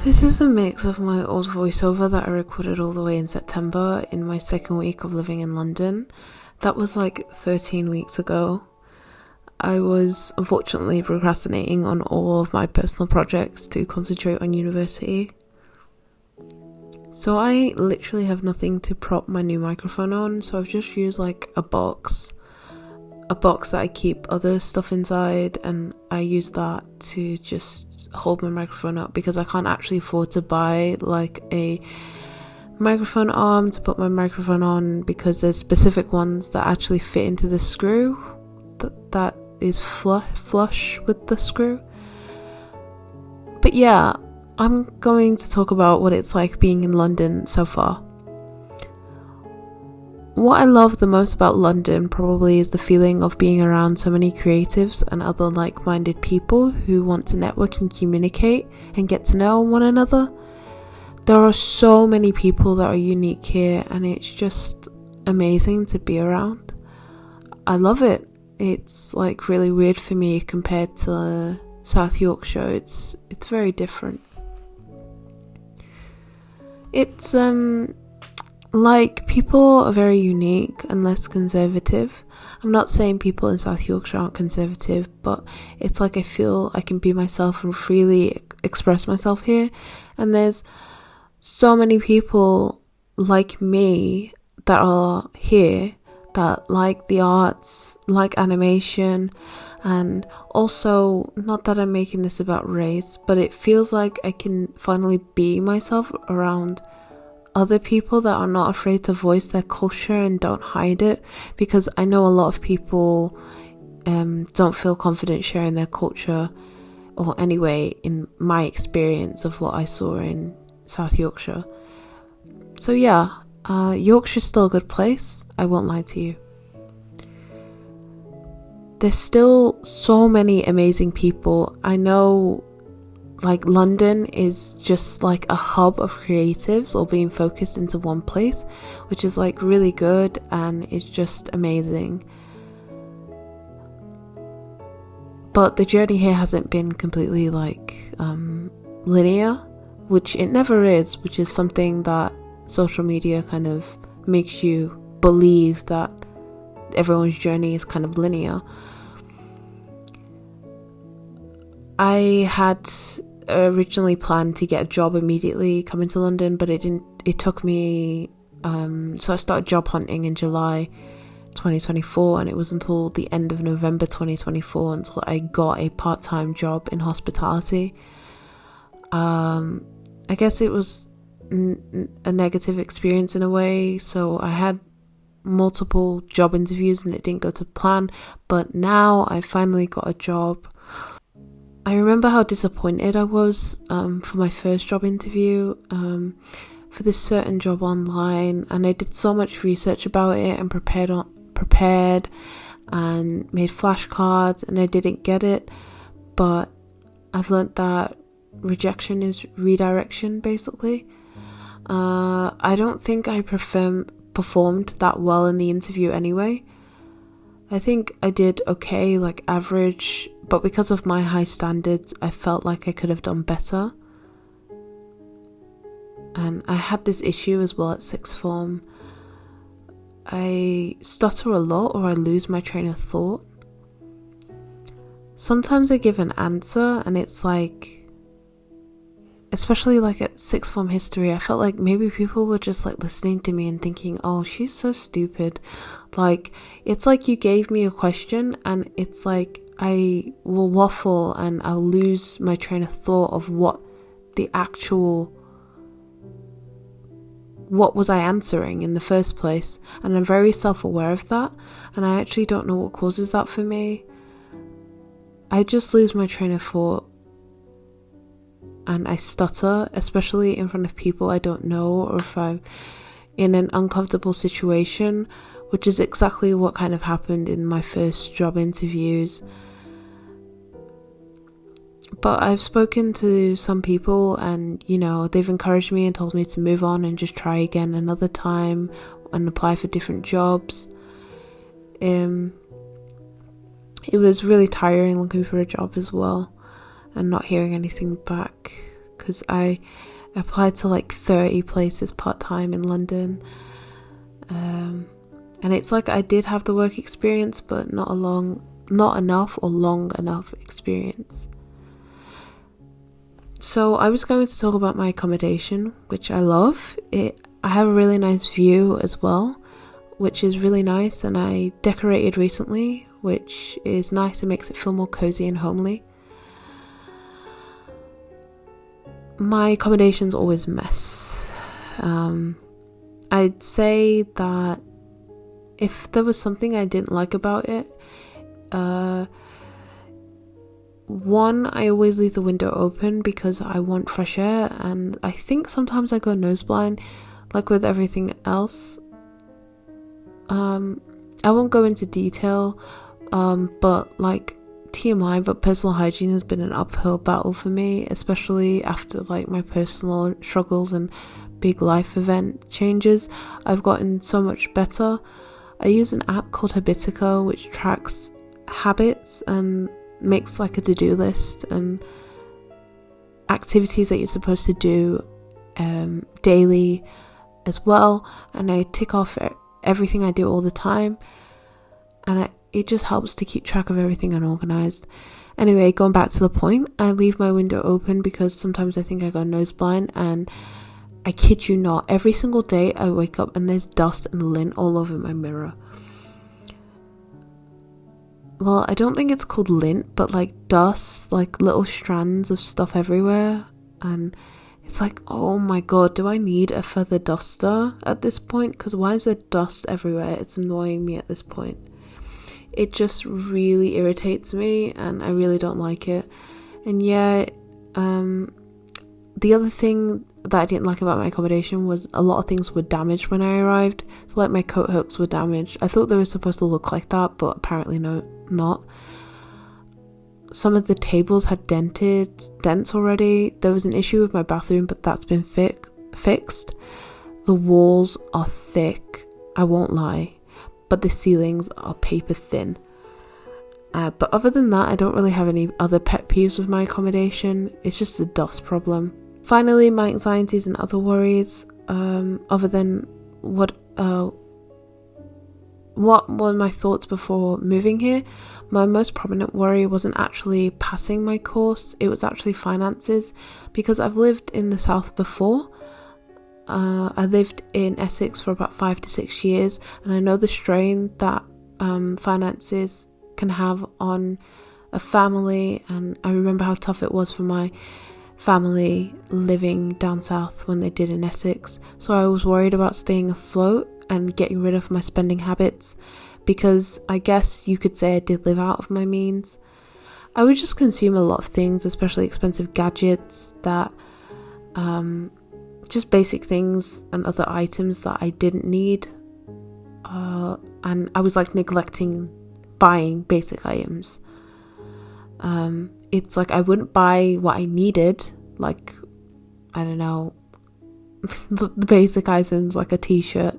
This is a mix of my old voiceover that I recorded all the way in September in my second week of living in London. That was like 13 weeks ago. I was unfortunately procrastinating on all of my personal projects to concentrate on university. So I literally have nothing to prop my new microphone on, so I've just used like a box that I keep other stuff inside, and I use that to just hold my microphone up because I can't actually afford to buy like a microphone arm to put my microphone on, because there's specific ones that actually fit into the screw that is flush with the screw. But yeah, I'm going to talk about what it's like being in London so far. What I love the most about London probably is the feeling of being around so many creatives and other like-minded people who want to network and communicate and get to know one another. There are so many people that are unique here, and it's just amazing to be around. I love it. It's like really weird for me compared to South Yorkshire. It's very different. It's like, people are very unique and less conservative. I'm not saying people in South Yorkshire aren't conservative, but it's like I feel I can be myself and freely express myself here. And there's so many people like me that are here that like the arts, like animation, and also, not that I'm making this about race, but it feels like I can finally be myself around other people that are not afraid to voice their culture and don't hide it, because I know a lot of people don't feel confident sharing their culture, or anyway, in my experience of what I saw in South Yorkshire. So yeah, Yorkshire's still a good place, I won't lie to you. There's still so many amazing people. I know like London is just like a hub of creatives all being focused into one place, which is like really good and it's just amazing. But the journey here hasn't been completely like linear, which it never is, which is something that social media kind of makes you believe, that everyone's journey is kind of linear. I had originally planned to get a job immediately coming to London, but it took me so I started job hunting in July 2024, and it was until the end of November 2024 until I got a part-time job in hospitality. I guess it was a negative experience in a way, so I had multiple job interviews and it didn't go to plan, but now I finally got a job. I remember how disappointed I was for my first job interview for this certain job online, and I did so much research about it and prepared and made flashcards, and I didn't get it. But I've learnt that rejection is redirection, basically. I don't think I performed that well in the interview anyway. I think I did okay, like average, but because of my high standards, I felt like I could have done better. And I had this issue as well at sixth form. I stutter a lot, or I lose my train of thought. Sometimes I give an answer and it's like, especially like at sixth form history, I felt like maybe people were just like listening to me and thinking, oh, she's so stupid. Like, it's like you gave me a question and it's like I will waffle and I'll lose my train of thought of what was I answering in the first place. And I'm very self-aware of that, and I actually don't know what causes that for me. I just lose my train of thought and I stutter, especially in front of people I don't know, or if I'm in an uncomfortable situation, which is exactly what kind of happened in my first job interviews. But I've spoken to some people and, you know, they've encouraged me and told me to move on and just try again another time and apply for different jobs. It was really tiring looking for a job as well and not hearing anything back, because I applied to like 30 places part-time in London. And it's like I did have the work experience, but not enough or long enough experience. So I was going to talk about my accommodation, which I love. I have a really nice view as well, which is really nice, and I decorated recently, which is nice and makes it feel more cozy and homely. My accommodation's always a mess. I'd say that if there was something I didn't like about it, one, I always leave the window open because I want fresh air, and I think sometimes I go nose blind, like with everything else. I won't go into detail, but like TMI, but personal hygiene has been an uphill battle for me, especially after like my personal struggles and big life event changes. I've gotten so much better. I use an app called Habitica, which tracks habits and makes like a to-do list and activities that you're supposed to do daily as well, and I tick off everything I do all the time, and it just helps to keep track of everything unorganized. Anyway, going back to the point, I leave my window open because sometimes I think I go nose blind, and I kid you not, every single day I wake up and there's dust and lint all over my mirror. Well, I don't think it's called lint, but like dust, like little strands of stuff everywhere, and it's like, oh my god, do I need a feather duster at this point? Because why is there dust everywhere? It's annoying me at this point. It just really irritates me, and I really don't like it. And yeah, the other thing that I didn't like about my accommodation was a lot of things were damaged when I arrived. So like my coat hooks were damaged. I thought they were supposed to look like that, but apparently not. Some of the tables had dents already. There was an issue with my bathroom, but that's been fixed. The walls are thick, I won't lie, but the ceilings are paper thin. But other than that, I don't really have any other pet peeves with my accommodation. It's just a dust problem. Finally, my anxieties and other worries, other than what were my thoughts before moving here. My most prominent worry wasn't actually passing my course, it was actually finances, because I've lived in the south before. I lived in Essex for about 5 to 6 years, and I know the strain that finances can have on a family, and I remember how tough it was for my family living down south when they did in Essex. So I was worried about staying afloat and getting rid of my spending habits, because I guess you could say I did live out of my means. I would just consume a lot of things, especially expensive gadgets, that just basic things and other items that I didn't need, and I was like neglecting buying basic items. It's like I wouldn't buy what I needed, like, I don't know, the basic items like a t-shirt,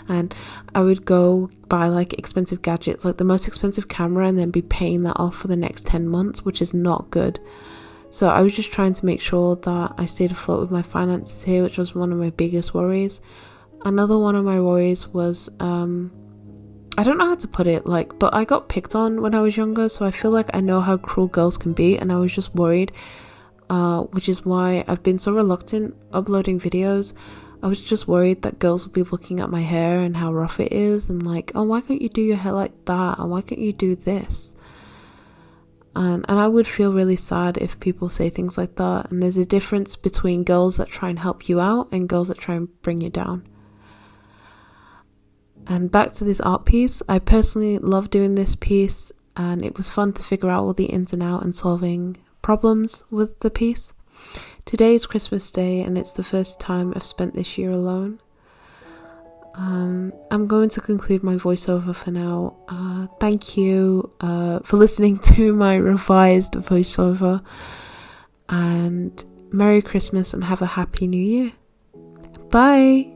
and I would go buy like expensive gadgets, like the most expensive camera, and then be paying that off for the next 10 months, which is not good. So I was just trying to make sure that I stayed afloat with my finances here, which was one of my biggest worries. Another one of my worries was I don't know how to put it, but I got picked on when I was younger, so I feel like I know how cruel girls can be, and I was just worried, which is why I've been so reluctant uploading videos. I was just worried that girls would be looking at my hair and how rough it is, and like, oh, why can't you do your hair like that, and why can't you do this? And I would feel really sad if people say things like that, and there's a difference between girls that try and help you out and girls that try and bring you down. And back to this art piece, I personally love doing this piece, and it was fun to figure out all the ins and outs and solving problems with the piece. Today is Christmas Day, and it's the first time I've spent this year alone. I'm going to conclude my voiceover for now. Thank you for listening to my revised voiceover, and Merry Christmas and have a Happy New Year. Bye!